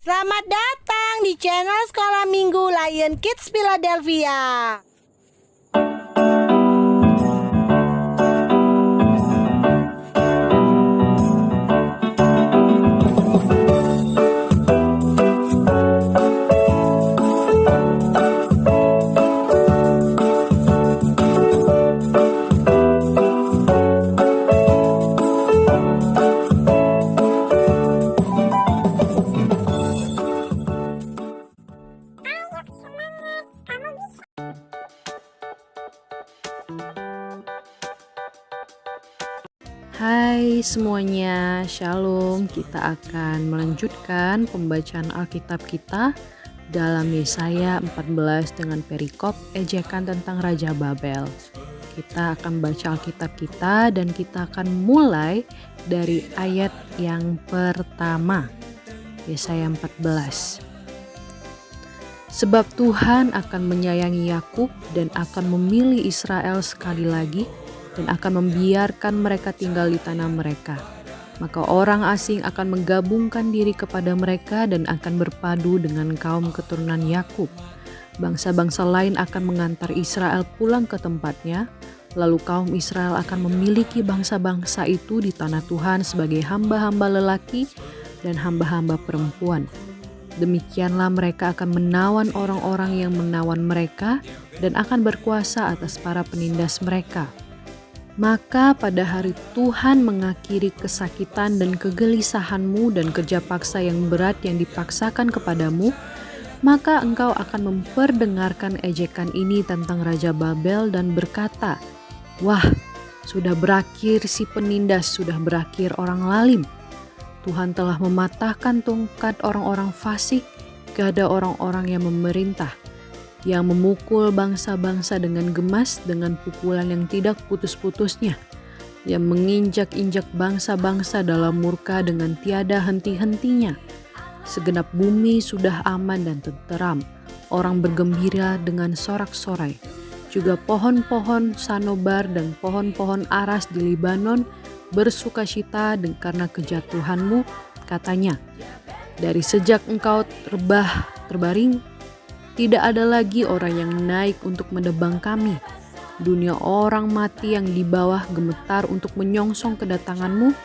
Selamat datang di channel Sekolah Minggu Lion Kids Philadelphia. Hai semuanya, Shalom. Kita akan melanjutkan pembacaan Alkitab kita dalam Yesaya 14 dengan perikop ejekan tentang Raja Babel. Kita akan baca Alkitab kita dan kita akan mulai dari ayat yang pertama. Yesaya 14. Sebab Tuhan akan menyayangi Yakub dan akan memilih Israel sekali lagi, dan akan membiarkan mereka tinggal di tanah mereka. Maka orang asing akan menggabungkan diri kepada mereka dan akan berpadu dengan kaum keturunan Yakub. Bangsa-bangsa lain akan mengantar Israel pulang ke tempatnya, lalu kaum Israel akan memiliki bangsa-bangsa itu di tanah Tuhan sebagai hamba-hamba lelaki dan hamba-hamba perempuan. Demikianlah mereka akan menawan orang-orang yang menawan mereka dan akan berkuasa atas para penindas mereka. Maka pada hari Tuhan mengakhiri kesakitan dan kegelisahanmu dan kerja paksa yang berat yang dipaksakan kepadamu, maka engkau akan memperdengarkan ejekan ini tentang Raja Babel dan berkata, "Wah, sudah berakhir si penindas, sudah berakhir orang lalim. Tuhan telah mematahkan tongkat orang-orang fasik, gada orang-orang yang memerintah, yang memukul bangsa-bangsa dengan gemas, dengan pukulan yang tidak putus-putusnya, yang menginjak-injak bangsa-bangsa dalam murka dengan tiada henti-hentinya. Segenap bumi sudah aman dan tenteram, orang bergembira dengan sorak-sorai. Juga pohon-pohon sanobar dan pohon-pohon aras di Libanon bersukacita karena kejatuhanmu," katanya. "Dari sejak engkau terbaring, tidak ada lagi orang yang naik untuk menebang kami. Dunia orang mati yang di bawah gemetar untuk menyongsong kedatanganmu.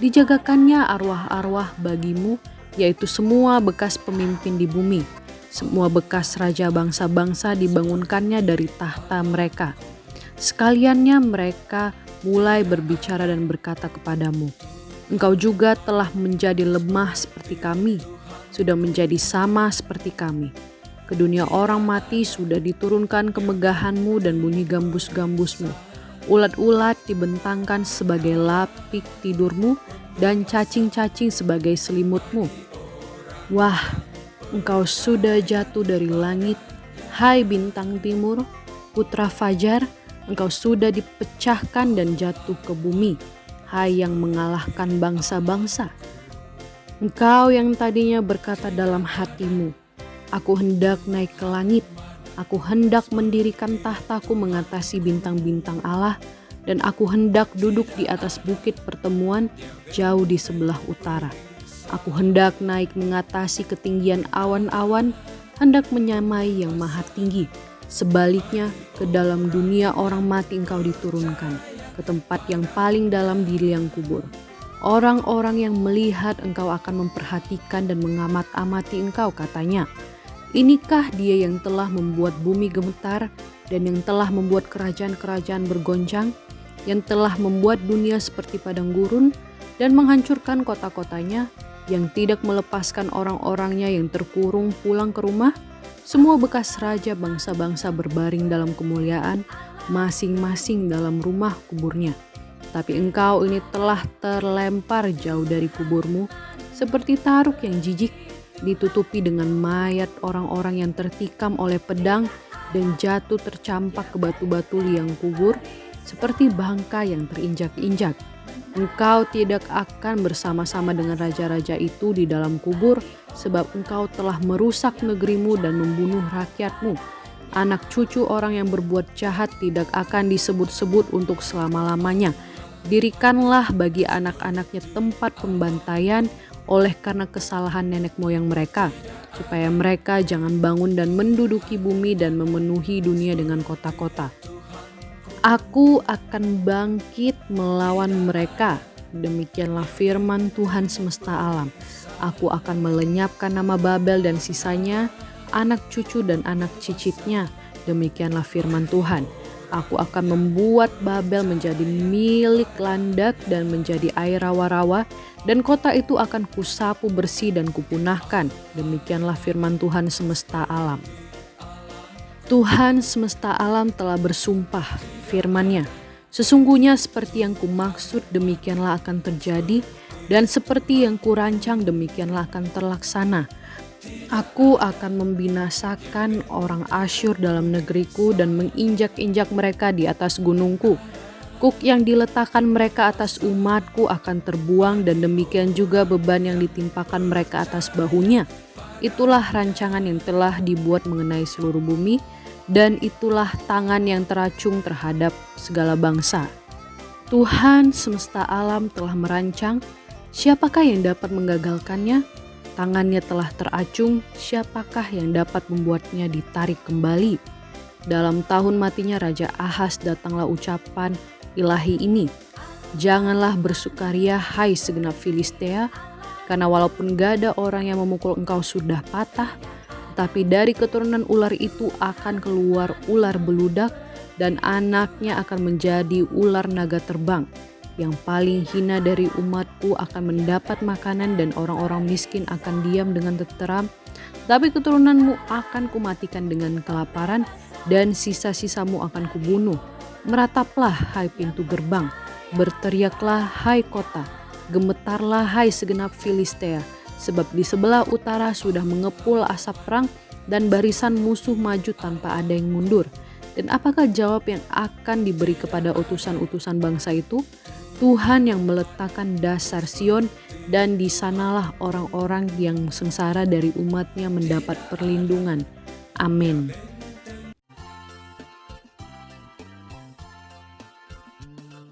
Dijagakannya arwah-arwah bagimu, yaitu semua bekas pemimpin di bumi. Semua bekas raja bangsa-bangsa dibangunkannya dari tahta mereka. Sekaliannya mereka mulai berbicara dan berkata kepadamu, 'Engkau juga telah menjadi lemah seperti kami, sudah menjadi sama seperti kami.' Ke dunia orang mati sudah diturunkan kemegahanmu dan bunyi gambus-gambusmu. Ulat-ulat dibentangkan sebagai lapik tidurmu dan cacing-cacing sebagai selimutmu. Wah, engkau sudah jatuh dari langit, hai bintang timur, putra fajar, engkau sudah dipecahkan dan jatuh ke bumi, hai yang mengalahkan bangsa-bangsa. Engkau yang tadinya berkata dalam hatimu, 'Aku hendak naik ke langit, aku hendak mendirikan tahtaku mengatasi bintang-bintang Allah, dan aku hendak duduk di atas bukit pertemuan jauh di sebelah utara. Aku hendak naik mengatasi ketinggian awan-awan, hendak menyamai yang maha tinggi. Sebaliknya, ke dalam dunia orang mati engkau diturunkan, ke tempat yang paling dalam di liang kubur. Orang-orang yang melihat engkau akan memperhatikan dan mengamat-amati engkau,' katanya. 'Inikah dia yang telah membuat bumi gemetar dan yang telah membuat kerajaan-kerajaan bergoncang, yang telah membuat dunia seperti padang gurun dan menghancurkan kota-kotanya, yang tidak melepaskan orang-orangnya yang terkurung pulang ke rumah? Semua bekas raja bangsa-bangsa berbaring dalam kemuliaan, masing-masing dalam rumah kuburnya. Tapi engkau ini telah terlempar jauh dari kuburmu, seperti taruk yang jijik, ditutupi dengan mayat orang-orang yang tertikam oleh pedang dan jatuh tercampak ke batu-batu liang kubur, seperti bangka yang terinjak-injak. Engkau tidak akan bersama-sama dengan raja-raja itu di dalam kubur, sebab engkau telah merusak negerimu dan membunuh rakyatmu. Anak cucu orang yang berbuat jahat tidak akan disebut-sebut untuk selama-lamanya. Dirikanlah bagi anak-anaknya tempat pembantaian, oleh karena kesalahan nenek moyang mereka, supaya mereka jangan bangun dan menduduki bumi dan memenuhi dunia dengan kota-kota. Aku akan bangkit melawan mereka, demikianlah firman Tuhan semesta alam. Aku akan melenyapkan nama Babel dan sisanya, anak cucu dan anak cicitnya, demikianlah firman Tuhan. Aku akan membuat Babel menjadi milik landak dan menjadi air rawa-rawa, dan kota itu akan kusapu bersih dan kupunahkan. Demikianlah firman Tuhan semesta alam. Tuhan semesta alam telah bersumpah firman-Nya, sesungguhnya seperti yang kumaksud demikianlah akan terjadi, dan seperti yang kurancang demikianlah akan terlaksana. Aku akan membinasakan orang Asyur dalam negeriku dan menginjak-injak mereka di atas gunungku. Kuk yang diletakkan mereka atas umatku akan terbuang, dan demikian juga beban yang ditimpakan mereka atas bahunya. Itulah rancangan yang telah dibuat mengenai seluruh bumi, dan itulah tangan yang teracung terhadap segala bangsa. Tuhan semesta alam telah merancang, siapakah yang dapat menggagalkannya? Tangannya telah teracung, siapakah yang dapat membuatnya ditarik kembali? Dalam tahun matinya Raja Ahaz datanglah ucapan ilahi ini, janganlah bersukaria hai segenap Filistea, karena walaupun gak ada orang yang memukul engkau sudah patah, tetapi dari keturunan ular itu akan keluar ular beludak, dan anaknya akan menjadi ular naga terbang. Yang paling hina dari umatku akan mendapat makanan, dan orang-orang miskin akan diam dengan tenteram. Tapi keturunanmu akan kumatikan dengan kelaparan, dan sisa-sisamu akan kubunuh. Merataplah hai pintu gerbang, berteriaklah hai kota, gemetarlah hai segenap Filistea, sebab di sebelah utara sudah mengepul asap perang, dan barisan musuh maju tanpa ada yang mundur. Dan apakah jawab yang akan diberi kepada utusan-utusan bangsa itu? Tuhan yang meletakkan dasar Sion, dan di sanalah orang-orang yang sengsara dari umatnya mendapat perlindungan. Amin.